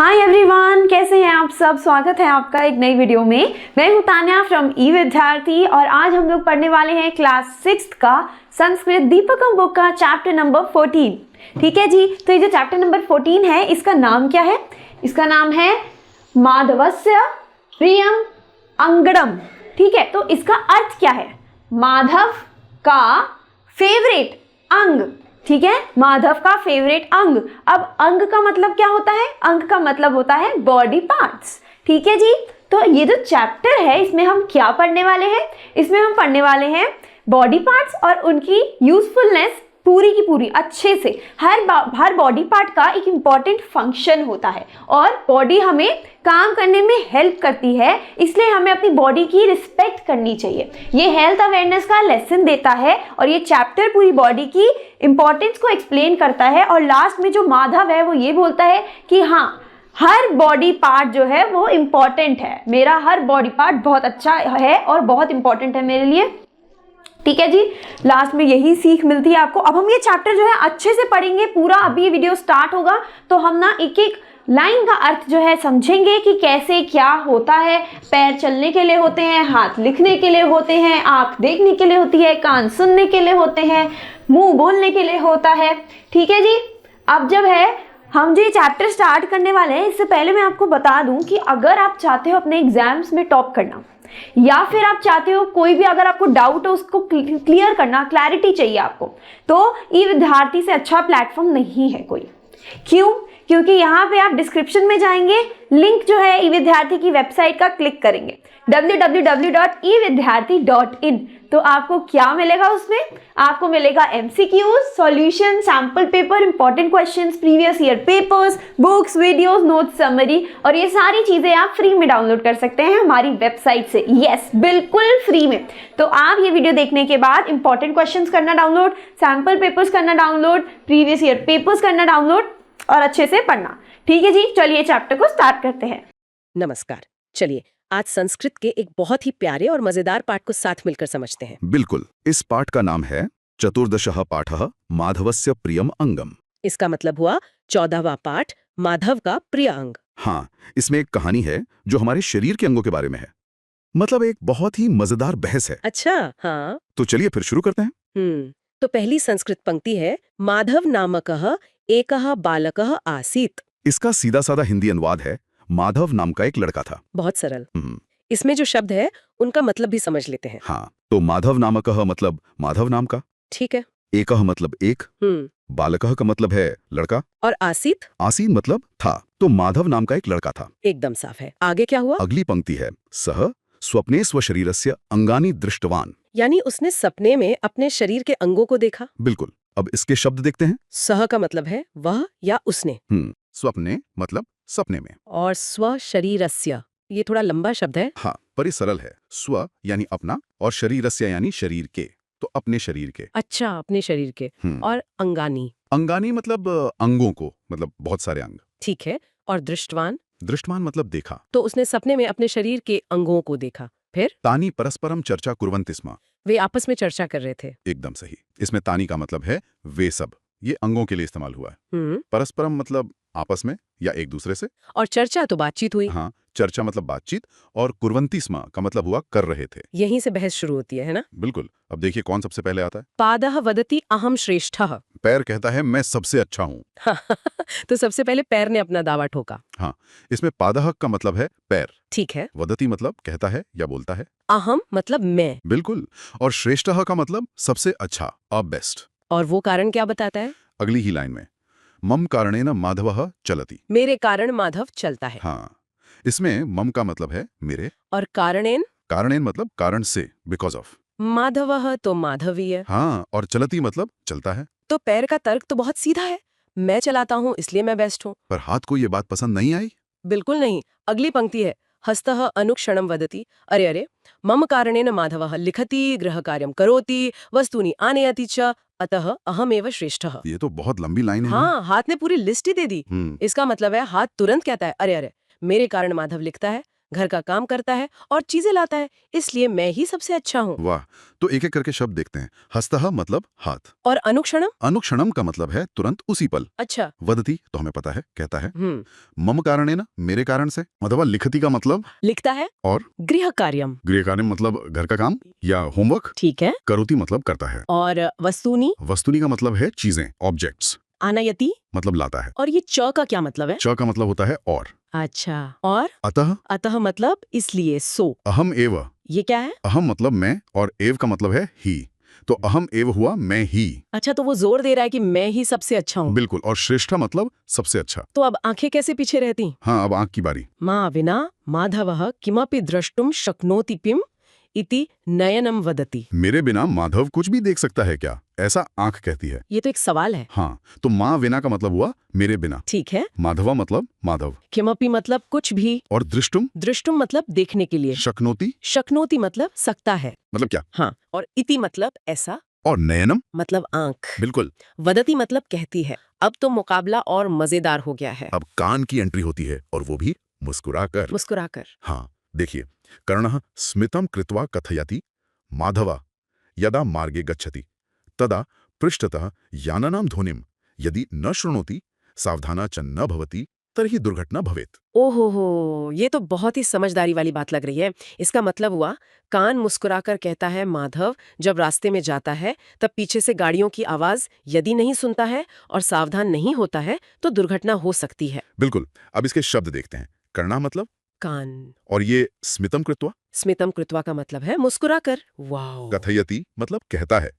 Hi everyone, कैसे हैं आप सब। स्वागत है आपका एक नई वीडियो में। मैं हूं तान्या फ्रॉम ई विद्यार्थी और आज हम लोग पढ़ने वाले हैं क्लास 6 का संस्कृत दीपकम बुक का चैप्टर नंबर 14। ठीक है जी। तो ये जो चैप्टर नंबर 14 है, इसका नाम क्या है? इसका नाम है माधवस्य प्रियम अंगड़म। ठीक है, तो इसका अर्थ क्या है? माधव का फेवरेट अंग। ठीक है, माधव का फेवरेट अंग। अब अंग का मतलब क्या होता है? अंग का मतलब होता है बॉडी पार्ट्स। ठीक है जी। तो ये जो चैप्टर है, इसमें हम क्या पढ़ने वाले हैं? इसमें हम पढ़ने वाले हैं बॉडी पार्ट्स और उनकी यूजफुलनेस पूरी की पूरी अच्छे से। हर बॉडी पार्ट का एक इंपॉर्टेंट फंक्शन होता है और बॉडी हमें काम करने में हेल्प करती है, इसलिए हमें अपनी बॉडी की रिस्पेक्ट करनी चाहिए। ये हेल्थ अवेयरनेस का लेसन देता है और ये चैप्टर पूरी बॉडी की इंपॉर्टेंस को एक्सप्लेन करता है। और लास्ट में जो माधव है वो ये बोलता है कि हाँ, हर बॉडी पार्ट जो है वो इंपॉर्टेंट है। मेरा हर बॉडी पार्ट बहुत अच्छा है और बहुत इंपॉर्टेंट है मेरे लिए। ठीक है जी, लास्ट में यही सीख मिलती है आपको। अब हम ये चैप्टर जो है अच्छे से पढ़ेंगे पूरा। अभी ये वीडियो स्टार्ट होगा तो हम ना एक एक लाइन का अर्थ जो है समझेंगे कि कैसे क्या होता है। पैर चलने के लिए होते हैं, हाथ लिखने के लिए होते हैं, आंख देखने के लिए होती है, कान सुनने के लिए होते हैं, मुंह बोलने के लिए होता है। ठीक है जी। अब जब है हम जो ये चैप्टर स्टार्ट करने वाले हैं, इससे पहले मैं आपको बता दूं कि अगर आप चाहते हो अपने एग्जाम्स में टॉप करना या फिर आप चाहते हो कोई भी अगर आपको डाउट हो उसको क्लियर करना, क्लैरिटी चाहिए आपको, तो ई विद्यार्थी से अच्छा प्लेटफॉर्म नहीं है कोई। क्यों? क्योंकि यहाँ पे आप डिस्क्रिप्शन में जाएंगे, लिंक जो है ई विद्यार्थी की वेबसाइट का क्लिक करेंगे www.evidyarthi.in। तो आपको क्या मिलेगा उसमें? आपको मिलेगा MCQs, solution, sample paper, important questions, previous year papers, books, videos, notes, summary, और ये सारी चीजें आप फ्री में डाउनलोड कर सकते हैं हमारी वेबसाइट से। यस, बिल्कुल फ्री में। तो आप ये वीडियो देखने के बाद इंपॉर्टेंट क्वेश्चंस करना डाउनलोड, सैम्पल पेपर्स करना डाउनलोड, प्रीवियस ईयर पेपर्स करना डाउनलोड और अच्छे से पढ़ना। ठीक है जी, चलिए चैप्टर को स्टार्ट करते हैं। नमस्कार। चलिए आज संस्कृत के एक बहुत ही प्यारे और मजेदार पाठ को साथ मिलकर समझते हैं। बिल्कुल। इस पाठ का नाम है चतुर्दशः पाठः माधवस्य प्रियम अंगम। इसका मतलब हुआ 14वां पाठ, माधव का प्रिय अंग। हाँ, इसमें एक कहानी है जो हमारे शरीर के अंगों के बारे में है। मतलब एक बहुत ही मजेदार बहस है। अच्छा, हाँ। तो चलिए फिर शुरू करते हैं। तो पहली संस्कृत पंक्ति है, माधव नामकः एकः बालकः आसीत्। इसका सीधा साधा हिंदी अनुवाद है, माधव नाम का एक लड़का था। बहुत सरल। इसमें जो शब्द है उनका मतलब भी समझ लेते हैं। हाँ, तो माधव नामकः मतलब माधव नाम का। ठीक है। एकः मतलब एक, बालकः का मतलब है लड़का, और आसीत् आसीन मतलब था। तो माधव नाम का एक लड़का था। एकदम साफ है। आगे क्या हुआ? अगली पंक्ति है, सः स्वप्ने स्वशरीरस्य अंगानि दृष्टवान। यानी उसने सपने में अपने शरीर के अंगों को देखा। बिल्कुल। अब इसके शब्द देखते हैं। सह का मतलब है वह या उसने। स्वप्ने मतलब सपने में, और स्व शरीरस्य, ये थोड़ा लंबा शब्द है। हाँ, पर ये सरल है। स्व यानी अपना और शरीरस्य यानी शरीर के, तो अपने शरीर के। अच्छा, अपने शरीर के। और अंगानी, अंगानी मतलब अंगों को, मतलब बहुत सारे अंग। ठीक है। और दृष्टवान, दृष्टवान मतलब देखा। तो उसने सपने में अपने शरीर के अंगों को देखा। फिर तानी परस्परम चर्चा कुर्वन्ति स्म। वे आपस में चर्चा कर रहे थे। एकदम सही। इसमें तानी का मतलब है वे सब, ये अंगों के लिए इस्तेमाल हुआ है। परस्परम मतलब आपस में या एक दूसरे से, और चर्चा तो बातचीत हुई। हाँ, चर्चा मतलब बातचीत, और कुर्वन्ति स्म का मतलब हुआ कर रहे थे। यहीं से बहस शुरू होती है ना? बिल्कुल। अब देखिए कौन सबसे पहले आता है। पादः वदति अहम श्रेष्ठः। पैर कहता है मैं सबसे अच्छा हूँ। तो सबसे पहले पैर ने अपना दावा ठोका। हाँ, इसमें पादः का मतलब है पैर। ठीक है। वदति मतलब कहता है या बोलता है। अहम मतलब मैं। बिल्कुल। और श्रेष्ठः का मतलब सबसे अच्छा, अ बेस्ट। और वो कारण क्या बताता है? अगली ही लाइन में, मम कारणेन माधवः चलति। मेरे कारण माधव चलता है। हाँ, इसमें मम का मतलब है मेरे, और कारणेन, कारणेन मतलब कारण से, बिकॉज ऑफ। माधवः तो माधवीय। हाँ, और चलति मतलब चलता है। तो पैर का तर्क तो बहुत सीधा है, मैं चलाता हूँ इसलिए मैं बेस्ट हूँ। पर हाथ को ये बात पसंद नहीं आई। बिल्कुल नहीं। अगली पंक्ति है, हस्तः अनुक्षणम वदति। अरे अरे, मम कारणेन माधवः लिखति, गृहकार्यं करोति, वस्तूनि आनयति च, अतः अहमेव श्रेष्ठः। ये तो बहुत लंबी लाइन है। हाँ, हाथ ने पूरी लिस्ट ही दे दी। इसका मतलब है हाथ तुरंत कहता है, अरे अरे, मेरे कारण माधव लिखता है, घर का काम करता है और चीजें लाता है, इसलिए मैं ही सबसे अच्छा हूँ। वाह। तो एक एक करके शब्द देखते हैं। हस्तः मतलब हाथ। और अनुक्षणम? अनुक्षणम का मतलब है तुरंत उसी पल। अच्छा। वदति तो हमें पता है, कहता है। मम कारणेन मेरे कारण से। अथवा लिखति का मतलब लिखता है। और गृह कार्यम? गृह कार्य मतलब घर का काम या होमवर्क। ठीक है। करोति मतलब करता है। और वस्तुनि? वस्तुनि का मतलब है चीजें, ऑब्जेक्ट्स। आनयति? मतलब लाता है। और ये च का क्या मतलब है? च का मतलब होता है और। अच्छा। और? अतः? अतः मतलब इसलिए, सो। अहम एव। ये क्या है? अहम मतलब मैं और एव का मतलब है ही। तो अहम एव हुआ मैं ही। अच्छा, तो वो जोर दे रहा है कि मैं ही सबसे अच्छा हूँ। बिल्कुल। और श्रेष्ठ मतलब सबसे अच्छा। तो अब आंखें कैसे पीछे रहती? हाँ, अब आंख की बारी। मा विना माधवः किमपि द्रष्टुम शक्नोति पिम इति नयनम वदति। मेरे बिना माधव कुछ भी देख सकता है क्या, ऐसा आंख कहती है। ये तो एक सवाल है। हाँ, तो माँ विना का मतलब हुआ मेरे बिना। ठीक है। माधवा मतलब माधव। किमपि मतलब कुछ भी। और दृष्टुम? दृष्टुम मतलब देखने के लिए। शक्नोति शक्नोति मतलब सकता है। मतलब क्या? हाँ। और इति मतलब ऐसा। और नयनम मतलब आंख। बिल्कुल। वदति मतलब कहती है। अब तो मुकाबला और मजेदार हो गया है। अब कान की एंट्री होती है, और वो भी मुस्कुराकर। मुस्कुराकर। हाँ, देखिए। कर्णः स्मितं कृत्वा कथयति माधव यदा मार्गे गच्छति तदा पृष्ठतः यानानां ध्वनिं यदि न शृणोति सावधाना च न भवति तर्हि दुर्घटना भवेत्। ओहो, ये तो बहुत ही समझदारी वाली बात लग रही है। इसका मतलब हुआ, कान मुस्कुराकर कहता है माधव जब रास्ते में जाता है तब पीछे से गाड़ियों की आवाज यदि नहीं सुनता है और सावधान नहीं होता है तो दुर्घटना हो सकती है। बिल्कुल। अब इसके शब्द देखते हैं। कर्णा मतलब कान। और ये स्मितं कृत्वा? स्मितम कृत्वा का मतलब है मुस्कुराकर। वाओ। कथयति मतलब कहता है।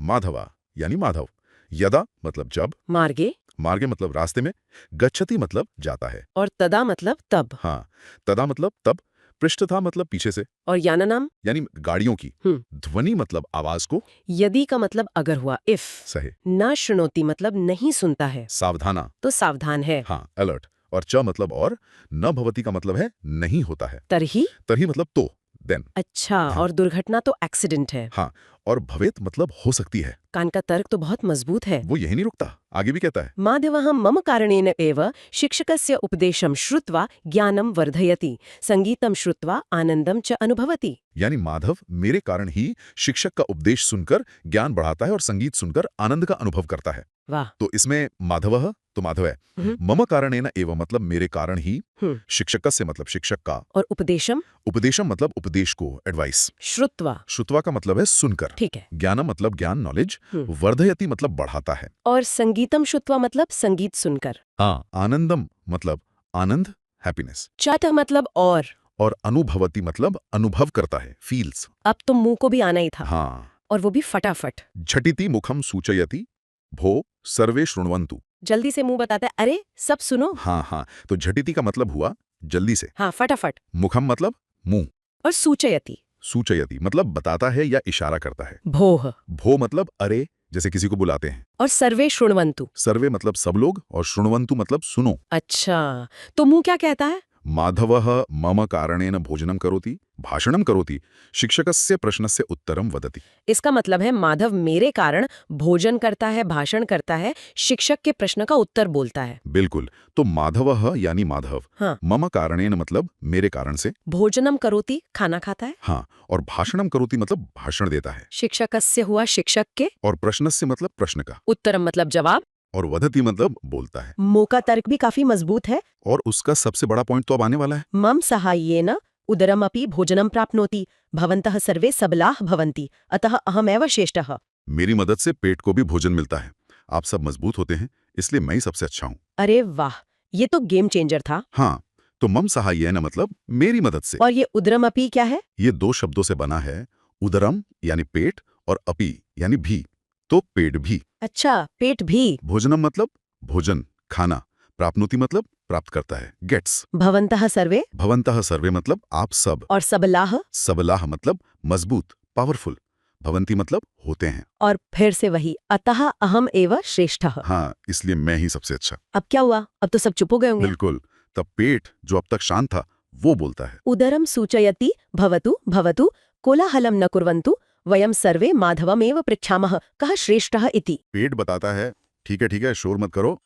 माधवा यानी माधव। यदा मतलब जब। मार्गे। मार्गे मतलब रास्ते में। गच्छति मतलब जाता है। और तदा मतलब तब। हाँ, तदा मतलब तब। पृष्ठतः मतलब पीछे से। और यानानाम यानी गाड़ियों की। ध्वनि मतलब आवाज को। यदि का मतलब अगर हुआ, इफ। सही। न शृणोति मतलब नहीं सुनता है। सावधाना तो सावधान है। हाँ, अलर्ट। और च मतलब और। न भवति का मतलब है नहीं होता है। तरही? तरही मतलब तो, देन। अच्छा। और दुर्घटना तो एक्सीडेंट है। हाँ, और भवेत मतलब हो सकती है। कान का तर्क तो बहुत मजबूत है। वो यही नहीं रुकता, आगे भी कहता है। माधवः मम कारणेन एव शिक्षकस्य उपदेशं श्रुत्वा ज्ञानं वर्धयति, संगीतं श्रुत्वा आनंदं च अनुभवति। यानी माधव मेरे कारण ही शिक्षक का उपदेश सुनकर ज्ञान बढ़ाता है और संगीत सुनकर आनंद का अनुभव करता है। वाह। तो इसमें माधवः तो माधव है। मम कारणेन एव मतलब मेरे कारण ही। शिक्षकस्य मतलब शिक्षक का। और उपदेशम? उपदेशम मतलब उपदेश को, एडवाइस। श्रुत्वा? श्रुत्वा का मतलब है सुनकर। ठीक है। ज्ञानम मतलब ज्ञान, नॉलेज। वर्धयति मतलब बढ़ाता है। और संगीतम श्रुत्वा मतलब संगीत सुनकर। हाँ, आनंदम मतलब आनंद, हैप्पीनेस। चातः मतलब और अनुभवति मतलब अनुभव करता है, फील्स। अब तो मुंह को भी आना ही था। हाँ। और वो भी फटाफट। झटिति मुखम सूचयति भो सर्वे शृण्वन्तु। जल्दी से मुंह बताता है, अरे सब सुनो। हाँ, तो झटिति का मतलब हुआ जल्दी से। हाँ, फटाफट। मुखम मतलब मुंह। और सूचयति? सूचयति मतलब बताता है या इशारा करता है। भोः? भो मतलब अरे, जैसे किसी को बुलाते हैं। और सर्वे शृण्वन्तु? सर्वे मतलब सब लोग, और शृण्वन्तु मतलब सुनो। अच्छा, तो मुंह क्या कहता है? माधवः मम कारणेन भोजनं करोति, भाषणं करोति, शिक्षकस्य प्रश्नस्य उत्तरं वदति। इसका मतलब है माधव मेरे कारण भोजन करता है, भाषण करता है, शिक्षक के प्रश्न का उत्तर बोलता है। बिल्कुल। तो माधवः यानी माधव। हाँ। मम कारणेन मतलब मेरे कारण से। भोजनम करोति खाना खाता है। हाँ, और भाषणम करोति मतलब भाषण देता है। शिक्षकस्य हुआ शिक्षक के। और प्रश्नस्य मतलब प्रश्न का। उत्तरम मतलब जवाब। और वदति मतलब बोलता है। मुंह का तर्क भी काफी मजबूत है। और उसका सबसे बड़ा पॉइंट तो अब आने वाला है। मम सहाय्येन उदरमपि भोजनं प्राप्नोति, भवन्तः सर्वे सबलाः भवन्ति, अतः अहमेव श्रेष्ठः। मेरी मदद से पेट को भी भोजन मिलता है। आप सब मजबूत होते हैं, इसलिए मैं ही सबसे अच्छा हूँ। अरे वाह, ये तो गेम चेंजर था। हाँ, तो मम सहाय्येन मतलब मेरी मदद से। और ये उदरमपि क्या है? ये दो शब्दों से बना है। उदरम यानी पेट, और अपि यानी भी, तो पेट भी। अच्छा, पेट भी। भोजनम मतलब भोजन, खाना। प्राप्नोति मतलब प्राप्त करता है, गेट्स। भवन्तः सर्वे? भवन्तः सर्वे मतलब आप सब। और सबलाः? सबलाह मतलब मजबूत, पावरफुल। भवंती मतलब होते हैं। और फिर से वही, अतः अहम एव श्रेष्ठः। हाँ, इसलिए मैं ही सबसे अच्छा। अब क्या हुआ? अब तो सब चुप हो गए होंगे। बिल्कुल। तब पेट जो अब तक शांत था, वो बोलता है। उदरम सूचयति भवतु भवतु कोलाहलं न कुर्वन्तु, वयं सर्वे माधवमेव पृच्छामः कः श्रेष्ठः इति। पेट बताता है, ठीक है, शोर मत करो,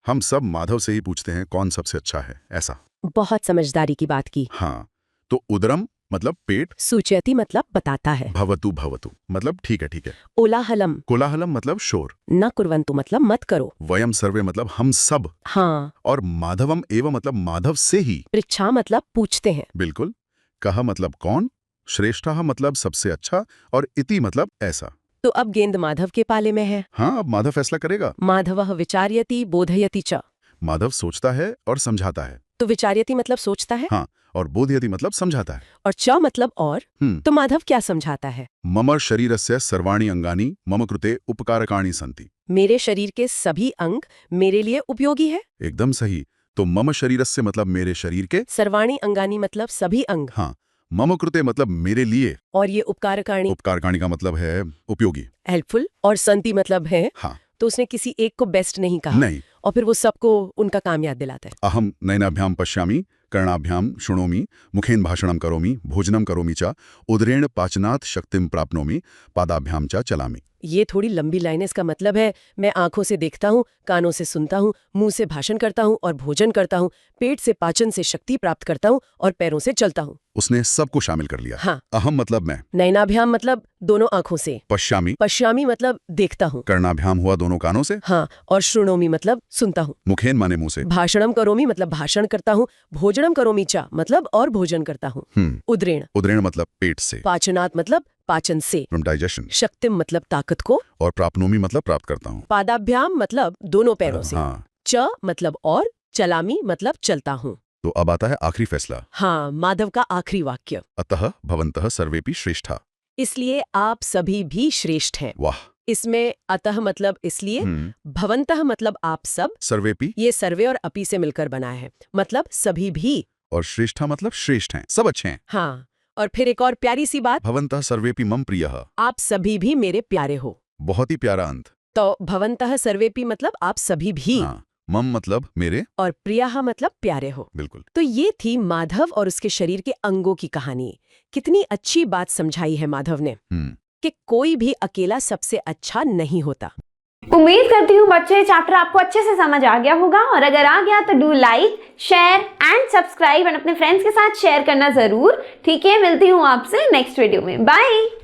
हम सब माधव से ही पूछते हैं कौन सबसे अच्छा है, ऐसा। बहुत समझदारी की बात की। हाँ, तो उदरम मतलब पेट, सूचयति मतलब बताता है, भवतु भवतु मतलब ठीक है। ओलाहलम, कोलाहलम मतलब शोर, न कुर्वन्तु मतलब मत करो, वयम सर्वे मतलब हम सब, हाँ, और माधवम एवं मतलब माधव से ही। पृच्छा मतलब पूछते हैं, बिल्कुल। कहा मतलब कौन, श्रेष्ठः मतलब सबसे अच्छा, और इति मतलब ऐसा। तो अब गेंद माधव के पाले में है। हाँ, अब माधव फैसला करेगा। माधवः विचार्यति बोधयति च। माधव सोचता है और समझाता है। तो विचार्यति मतलब सोचता है, हाँ, और बोधयति मतलब समझाता है। और च मतलब और, तो माधव क्या समझाता है? मम शरीरस्य सर्वाणि अंगानि मम कृते उपकारकाणि सन्ति। मेरे शरीर के सभी अंग मेरे लिए उपयोगी है। एकदम सही। तो मम शरीरस्य मतलब मेरे शरीर के, सर्वाणि अंगानि मतलब सभी अंग, हाँ, मम कृते मतलब मेरे लिए, और ये उपकारकाणी उपकारकाणि का मतलब है उपयोगी। हेल्पफुल, और संति मतलब है, हाँ, तो उसने किसी एक को बेस्ट नहीं कहा, नहीं। और फिर वो सबको उनका काम याद दिलाता है। अहम नयनाभ्याम पश्यामि, कर्णाभ्याम शृणोमि, मुखेन भाषणं करोमि, भोजनं करोमि च, उदरेण पाचनात् शक्तिं प्राप्नोमि, पादाभ्याम च चलामि। ये थोड़ी लंबी लाइन है। इसका मतलब है मैं आंखों से देखता हूँ, कानों से सुनता हूँ, मुंह से भाषण करता हूँ और भोजन करता हूँ, पेट से पाचन से शक्ति प्राप्त करता हूँ और पैरों से चलता हूँ। उसने सबको शामिल कर लिया। हाँ। अहम मतलब मैं, नयनाभ्याम मतलब दोनों आंखों से, पश्यामि, पश्यामी मतलब देखता हूँ, कर्णाभ्याम हुआ दोनों कानों से, हाँ, और शृणोमि मतलब सुनता हूँ, मुखेन माने मुंह से, भाषणम करोमि मतलब भाषण करता हूँ, भोजनम करोमि च मतलब और भोजन करता हूँ, उदरेण, उदरेण मतलब पेट से, पाचनात् मतलब पाचन से, फ्रॉम डाइजेशन, शक्तिम मतलब ताकत को, और प्राप्नोमि मतलब प्राप्त करता हूँ। पादाभ्याम मतलब दोनों पैरों से, हाँ, च मतलब और, चलामी मतलब चलता हूँ। तो अब आता है आखिरी फैसला। हाँ, माधव का आखिरी वाक्य, अतः भवन्तः सर्वेपि श्रेष्ठा। इसलिए आप सभी भी श्रेष्ठ हैं। वाह। इसमें अतः मतलब इसलिए, भवन्तः मतलब आप सब, सर्वेपि, ये सर्वे और अपि से मिलकर बना है, मतलब सभी भी, और श्रेष्ठा मतलब श्रेष्ठ हैं, सब अच्छे हैं। हाँ। और फिर एक और प्यारी सी बात, भवन्तः सर्वेपि मम प्रियः। आप सभी भी मेरे प्यारे हो। बहुत ही प्यारा अंत। तो भवन्तः सर्वेपि मतलब आप सभी भी, हाँ, मम मतलब मेरे, और प्रियः मतलब प्यारे हो। बिल्कुल। तो ये थी माधव और उसके शरीर के अंगों की कहानी। कितनी अच्छी बात समझाई है माधव ने, कि कोई भी अकेला सबसे अच्छा नहीं होता। उम्मीद करती हूँ बच्चे चैप्टर आपको अच्छे से समझ आ गया होगा, और अगर आ गया तो do like, share and subscribe, और अपने फ्रेंड्स के साथ शेयर करना जरूर। ठीक है, मिलती हूँ आपसे नेक्स्ट वीडियो में। बाय।